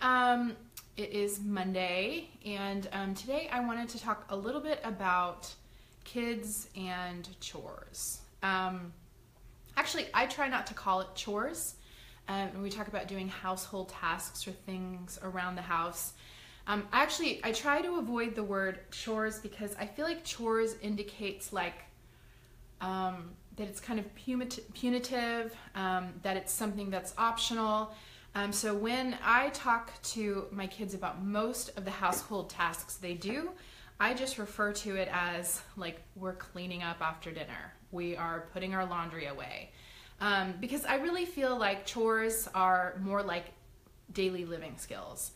Um, it is Monday, and today I wanted to talk a little bit about kids and chores. Actually, I try not to call it chores when we talk about doing household tasks or things around the house. I try to avoid the word chores because I feel like chores indicates that it's kind of punitive, that it's something that's optional. So when I talk to my kids about most of the household tasks they do, I just refer to it as like we're cleaning up after dinner. We are putting our laundry away. Because I really feel like chores are more like daily living skills.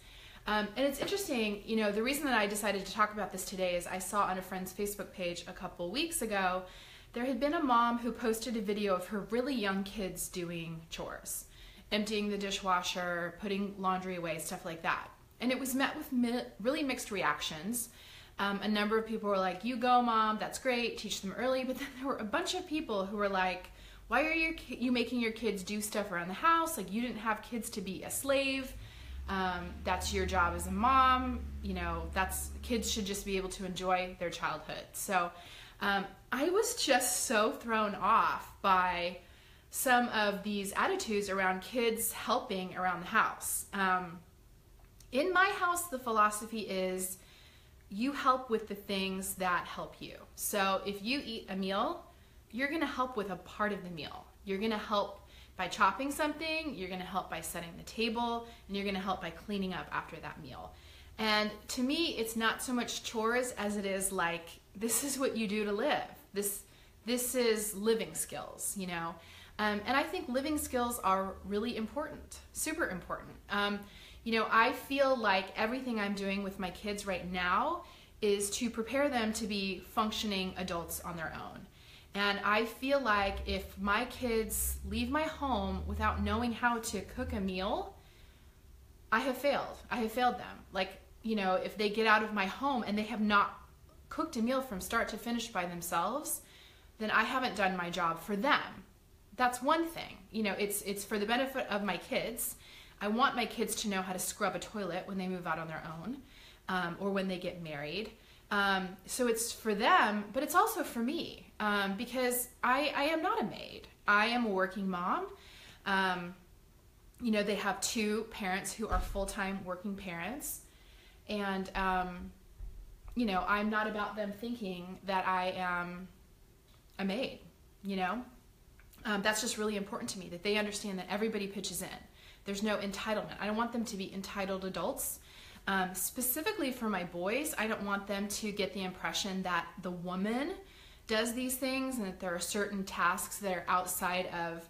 And it's interesting, you know, the reason that I decided to talk about this today is I saw on a friend's Facebook page a couple weeks ago, there had been a mom who posted a video of her really young kids doing chores, emptying the dishwasher, putting laundry away, stuff like that. And it was met with really mixed reactions. A number of people were like, you go mom, that's great, teach them early. But then there were a bunch of people who were like, why are you making your kids do stuff around the house? Like, you didn't have kids to be a slave. That's your job as a mom. You know, kids should just be able to enjoy their childhood. So I was just so thrown off by some of these attitudes around kids helping around the house. In my house, the philosophy is you help with the things that help you. So if you eat a meal, you're going to help with a part of the meal. You're going to help by chopping something, you're going to help by setting the table, and you're going to help by cleaning up after that meal. And to me, it's not so much chores as it is like, this is what you do to live. This is living skills, you know. And I think living skills are really important, super important. You know, I feel like everything I'm doing with my kids right now is to prepare them to be functioning adults on their own. And I feel like if my kids leave my home without knowing how to cook a meal, I have failed. I have failed them. Like, you know, if they get out of my home and they have not cooked a meal from start to finish by themselves, then I haven't done my job for them. That's one thing. You know, it's for the benefit of my kids. I want my kids to know how to scrub a toilet when they move out on their own, or when they get married. So it's for them, but it's also for me, because I am not a maid. I am a working mom. You know, they have two parents who are full-time working parents, and you know, I'm not about them thinking that I am a maid, you know. That's just really important to me, that they understand that everybody pitches in. There's no entitlement. I don't want them to be entitled adults. Specifically for my boys, I don't want them to get the impression that the woman does these things and that there are certain tasks that are outside of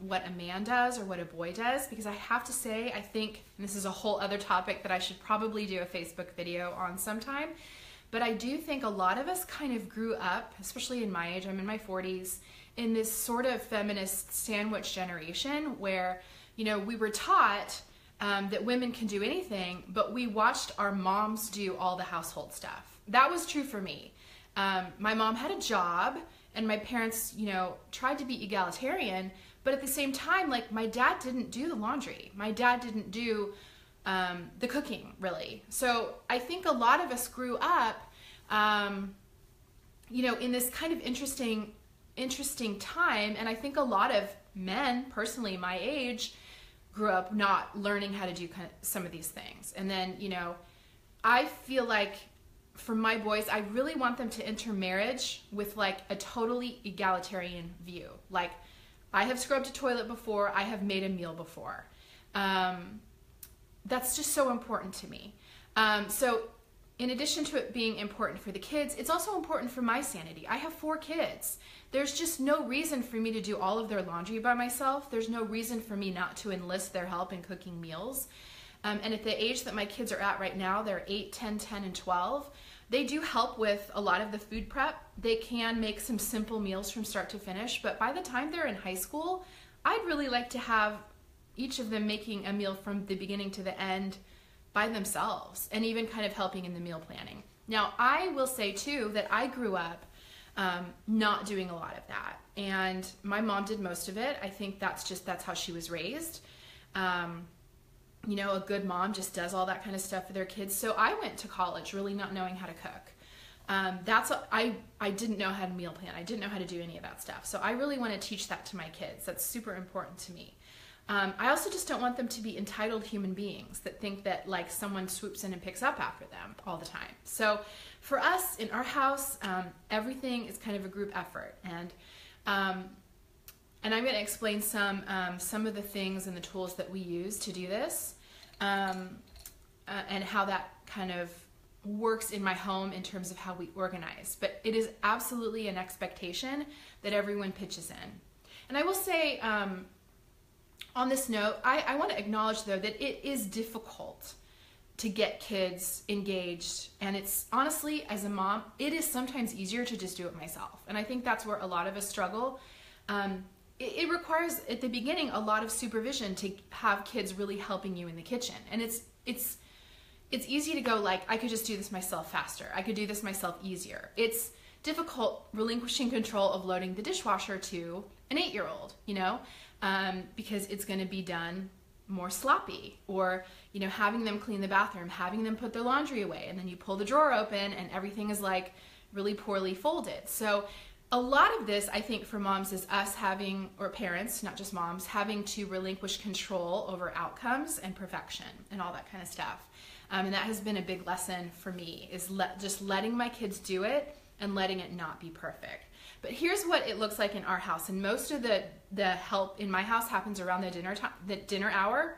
what a man does or what a boy does, because I have to say, I think, and this is a whole other topic that I should probably do a Facebook video on sometime, but I do think a lot of us kind of grew up, especially in my age, I'm in my 40s, in this sort of feminist sandwich generation where, you know, we were taught that women can do anything, but we watched our moms do all the household stuff. That was true for me. My mom had a job, and my parents, you know, tried to be egalitarian, but at the same time, like, my dad didn't do the laundry. My dad didn't do the cooking, really. So I think a lot of us grew up, you know, in this kind of interesting time, and I think a lot of men, personally my age, grew up not learning how to do some of these things. And then, you know, I feel like for my boys, I really want them to enter marriage with like a totally egalitarian view. Like, I have scrubbed a toilet before, I have made a meal before. That's just so important to me. So in addition to it being important for the kids, it's also important for my sanity. I have 4 kids. There's just no reason for me to do all of their laundry by myself. There's no reason for me not to enlist their help in cooking meals. And at the age that my kids are at right now, they're 8, 10, 10, and 12. They do help with a lot of the food prep. They can make some simple meals from start to finish, but by the time they're in high school, I'd really like to have each of them making a meal from the beginning to the end by themselves, and even kind of helping in the meal planning. Now, I will say too that I grew up not doing a lot of that, and my mom did most of it. I think that's how she was raised. you know, a good mom just does all that kind of stuff for their kids. So I went to college really not knowing how to cook. I didn't know how to meal plan. I didn't know how to do any of that stuff. So I really want to teach that to my kids. That's super important to me. I also just don't want them to be entitled human beings that think that like someone swoops in and picks up after them all the time. So for us in our house, everything is kind of a group effort. And I'm going to explain some of the things and the tools that we use to do this, and how that kind of works in my home in terms of how we organize. But it is absolutely an expectation that everyone pitches in. And I will say, on this note, I want to acknowledge though that it is difficult to get kids engaged, and it's honestly, as a mom, it is sometimes easier to just do it myself. And I think that's where a lot of us struggle. It requires at the beginning a lot of supervision to have kids really helping you in the kitchen. And it's easy to go like, I could just do this myself faster. I could do this myself easier. It's difficult relinquishing control of loading the dishwasher to an 8-year-old, you know, because it's going to be done more sloppy, or, you know, having them clean the bathroom, having them put their laundry away, and then you pull the drawer open and everything is like really poorly folded. So a lot of this, I think, for moms is us having, or parents, not just moms, having to relinquish control over outcomes and perfection and all that kind of stuff. And that has been a big lesson for me, is just letting my kids do it and letting it not be perfect. But here's what it looks like in our house. And most of the help in my house happens around the dinner hour,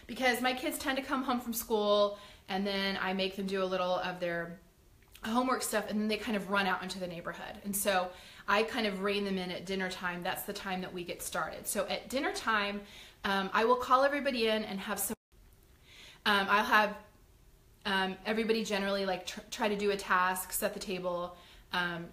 because my kids tend to come home from school and then I make them do a little of their homework stuff, and then they kind of run out into the neighborhood. And so I kind of rein them in at dinner time. That's the time that we get started. So at dinner time, I will call everybody in and have some, I'll have everybody generally like try to do a task, set the table,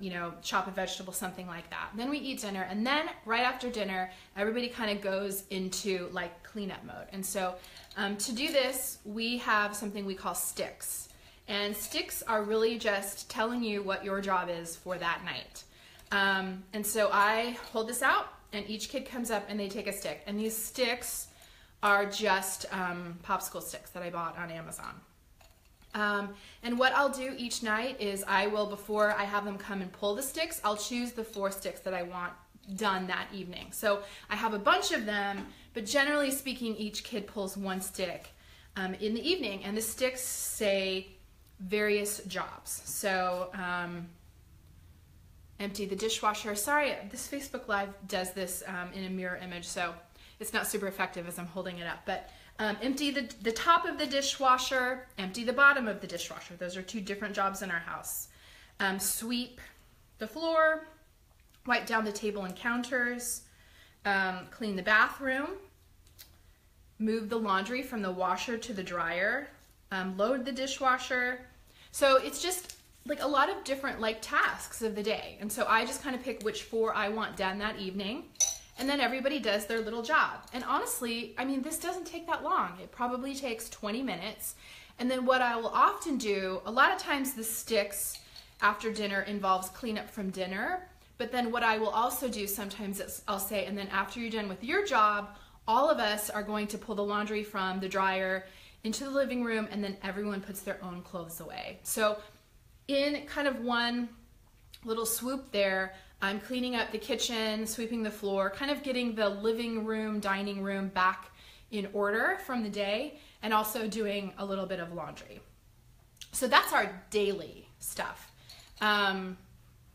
you know, chop a vegetable, something like that. Then we eat dinner, and then right after dinner, everybody kind of goes into like cleanup mode. And so to do this, we have something we call sticks. And sticks are really just telling you what your job is for that night. And so I hold this out, and each kid comes up and they take a stick. And these sticks are just popsicle sticks that I bought on Amazon. And what I'll do each night is I will, before I have them come and pull the sticks, I'll choose the 4 sticks that I want done that evening. So I have a bunch of them, but generally speaking, each kid pulls 1 stick in the evening, and the sticks say various jobs. So empty the dishwasher. Sorry, this Facebook Live does this in a mirror image, so it's not super effective as I'm holding it up. But empty the top of the dishwasher, empty the bottom of the dishwasher. Those are 2 different jobs in our house. Sweep the floor, wipe down the table and counters, clean the bathroom, move the laundry from the washer to the dryer, load the dishwasher. So it's just like a lot of different like tasks of the day. And so I just kind of pick which 4 I want done that evening. And then everybody does their little job. And honestly, I mean, this doesn't take that long. It probably takes 20 minutes. And then what I will often do, a lot of times the sticks after dinner involves cleanup from dinner. But then what I will also do sometimes is I'll say, and then after you're done with your job, all of us are going to pull the laundry from the dryer into the living room, and then everyone puts their own clothes away. So in kind of one little swoop there, I'm cleaning up the kitchen, sweeping the floor, kind of getting the living room, dining room back in order from the day, and also doing a little bit of laundry. So that's our daily stuff. And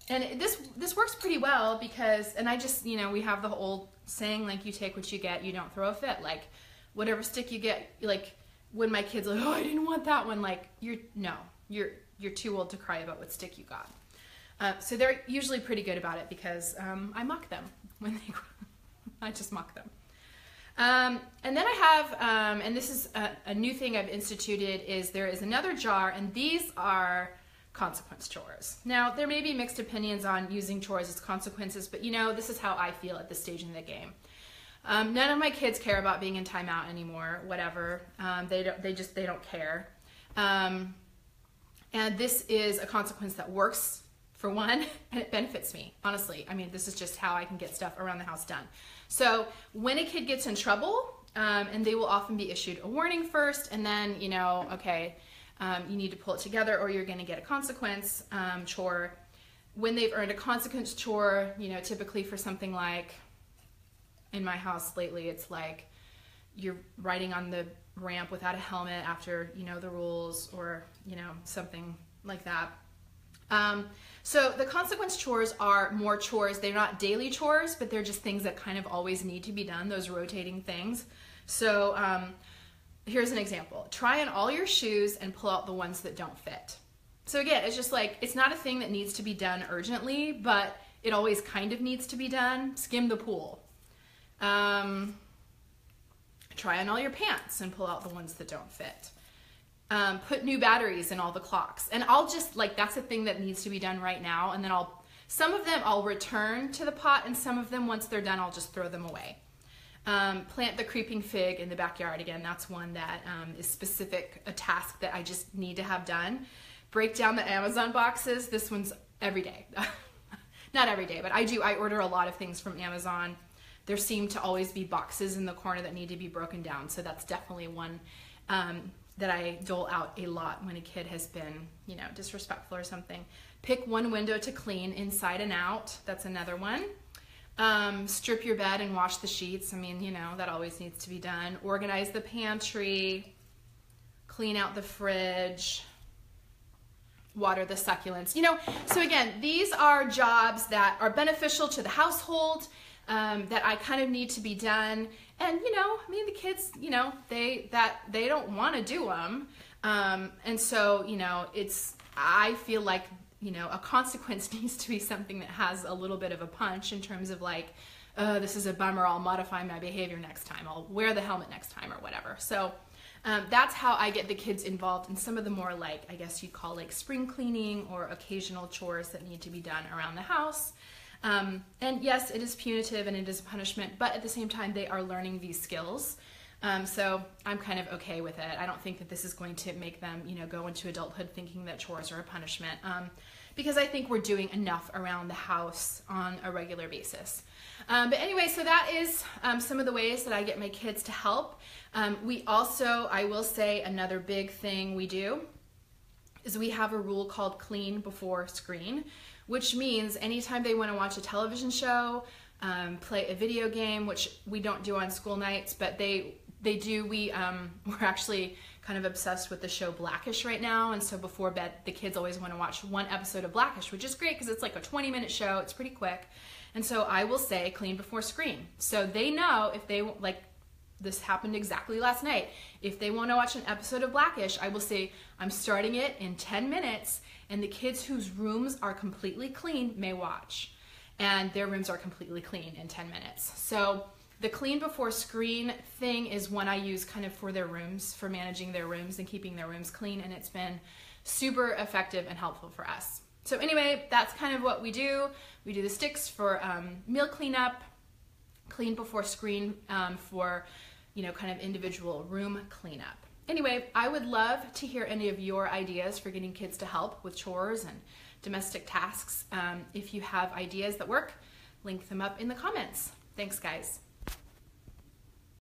this works pretty well because, and I just, you know, we have the old saying, like, you take what you get, you don't throw a fit. Like, whatever stick you get, like, when my kids are like, oh, I didn't want that one, like, you're too old to cry about what stick you got. So they're usually pretty good about it because I mock them when they I just mock them. And then I have, and this is a new thing I've instituted, is there is another jar, and these are consequence chores. Now, there may be mixed opinions on using chores as consequences, but you know, this is how I feel at this stage in the game. None of my kids care about being in timeout anymore, whatever. They don't care. And this is a consequence that works for one, and it benefits me, honestly. I mean, this is just how I can get stuff around the house done. So when a kid gets in trouble, and they will often be issued a warning first, and then, you know, okay, you need to pull it together or you're going to get a consequence chore. When they've earned a consequence chore, you know, typically for something like, in my house lately, it's like you're riding on the ramp without a helmet after you know the rules, or, you know, something like that. So the consequence chores are more chores. They're not daily chores, but they're just things that kind of always need to be done, those rotating things. So here's an example. Try on all your shoes and pull out the ones that don't fit. So again, it's just like, it's not a thing that needs to be done urgently, but it always kind of needs to be done. Skim the pool. Try on all your pants and pull out the ones that don't fit. Put new batteries in all the clocks. And I'll just, like, that's a thing that needs to be done right now. And then some of them I'll return to the pot, and some of them, once they're done, I'll just throw them away. Plant the creeping fig in the backyard. Again, that's one that is specific, a task that I just need to have done. Break down the Amazon boxes. This one's every day. Not every day, but I order a lot of things from Amazon. There seem to always be boxes in the corner that need to be broken down. So that's definitely one that I dole out a lot when a kid has been, you know, disrespectful or something. Pick one window to clean inside and out. That's another one. Strip your bed and wash the sheets. I mean, you know, that always needs to be done. Organize the pantry. Clean out the fridge. Water the succulents. You know, so again, these are jobs that are beneficial to the household, that I kind of need to be done. And, you know, I mean, the kids, you know, they don't want to do them. And so, you know, I feel like, you know, a consequence needs to be something that has a little bit of a punch, in terms of like, this is a bummer, I'll modify my behavior next time. I'll wear the helmet next time or whatever. So that's how I get the kids involved in some of the more, like, I guess you'd call like spring cleaning or occasional chores that need to be done around the house. And yes, it is punitive and it is a punishment, but at the same time, they are learning these skills. So I'm kind of okay with it. I don't think that this is going to make them, you know, go into adulthood thinking that chores are a punishment, because I think we're doing enough around the house on a regular basis. But anyway, so that is some of the ways that I get my kids to help. We also, I will say, another big thing we do is we have a rule called clean before screen, which means anytime they want to watch a television show, play a video game, which we don't do on school nights, but they do. We're actually kind of obsessed with the show Blackish right now, and so before bed, the kids always want to watch one episode of Blackish, which is great because it's like a 20-minute show. It's pretty quick, and so I will say clean before screen, so they know if they like. This happened exactly last night. If they want to watch an episode of Blackish, I will say, I'm starting it in 10 minutes, and the kids whose rooms are completely clean may watch. And their rooms are completely clean in 10 minutes. So the clean before screen thing is one I use kind of for their rooms, for managing their rooms and keeping their rooms clean, and it's been super effective and helpful for us. So anyway, that's kind of what we do. We do the sticks for meal cleanup, clean before screen for, you know, kind of individual room cleanup. Anyway, I would love to hear any of your ideas for getting kids to help with chores and domestic tasks. If you have ideas that work, link them up in the comments. Thanks, guys.